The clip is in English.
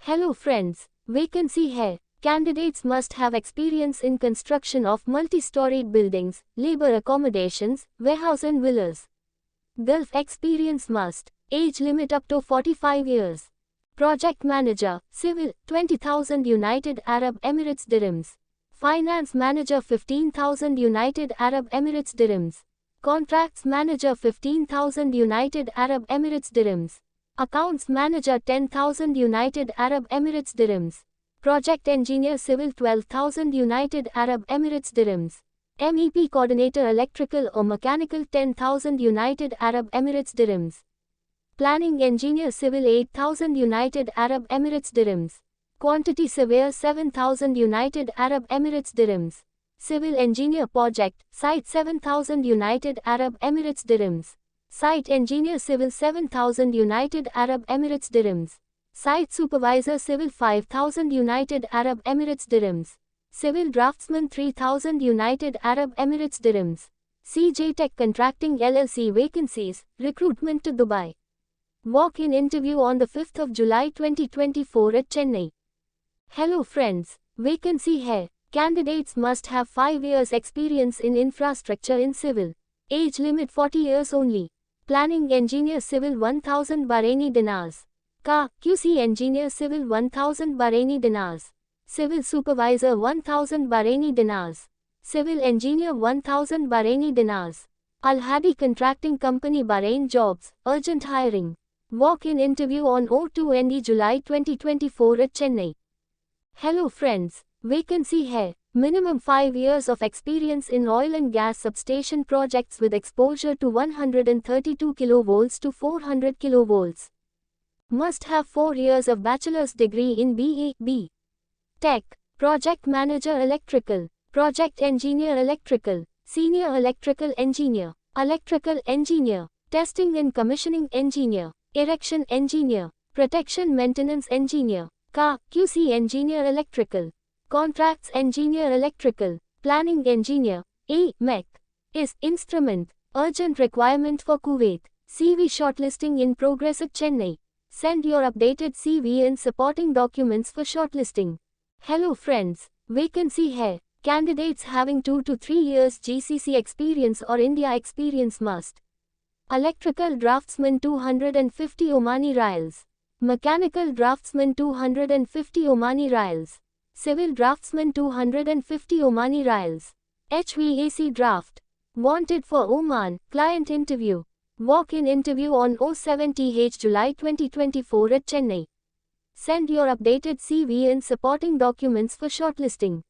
Hello friends, vacancy hai. Candidates must have experience in construction of multi-storied buildings, labor accommodations, warehouse and villas. Gulf experience must. Age limit up to 45 years. Project manager, civil, 20,000 United Arab Emirates dirhams. Finance manager 15,000 United Arab Emirates dirhams. Contracts manager 15,000 United Arab Emirates dirhams. Accounts manager 10,000 United Arab Emirates dirhams. Project engineer civil 12,000 United Arab Emirates dirhams. MEP coordinator electrical or mechanical 10,000 United Arab Emirates dirhams. Planning engineer civil 8,000 United Arab Emirates dirhams. Quantity surveyor 7,000 United Arab Emirates dirhams. Civil engineer project, site 7,000 United Arab Emirates dirhams. Site engineer civil 7,000 United Arab Emirates dirhams. Site supervisor civil 5,000 United Arab Emirates dirhams. Civil draftsman 3,000 United Arab Emirates dirhams. CJ Tech Contracting LLC vacancies, recruitment to Dubai. Walk-in interview on the 5th of July 2024 at Chennai. Hello friends, vacancy hai. Candidates must have 5 years experience in infrastructure in civil. Age limit 40 years only. Planning engineer civil 1000 Bahraini dinars. QC engineer civil 1000 Bahraini dinars. Civil supervisor 1000 Bahraini dinars. Civil engineer 1000 Bahraini dinars. Al Hadi Contracting Company Bahrain Jobs, urgent hiring. Walk-in interview on 02 July 2024 at Chennai. Hello friends, vacancy hai. Minimum 5 years of experience in oil and gas substation projects with exposure to 132 kV to 400 kV. Must have 4 years of bachelor's degree in BE Tech. Project manager electrical. Project engineer electrical. Senior electrical engineer. Electrical engineer. Testing and commissioning engineer. Erection engineer. Protection maintenance engineer. QC engineer electrical. Contracts engineer electrical. Planning engineer. MEC. Is instrument. Urgent requirement for Kuwait. CV shortlisting in progress at Chennai. Send your updated CV and supporting documents for shortlisting. Hello friends, vacancy hai. Candidates having 2 to 3 years GCC experience or India experience must. Electrical draftsman 250 Omani Rials. Mechanical draftsman 250 Omani Rials. Civil draftsman 250 Omani Rials. HVAC draft. Wanted for Oman, client interview. Walk-in interview on 07th July 2024 at Chennai. Send your updated CV and supporting documents for shortlisting.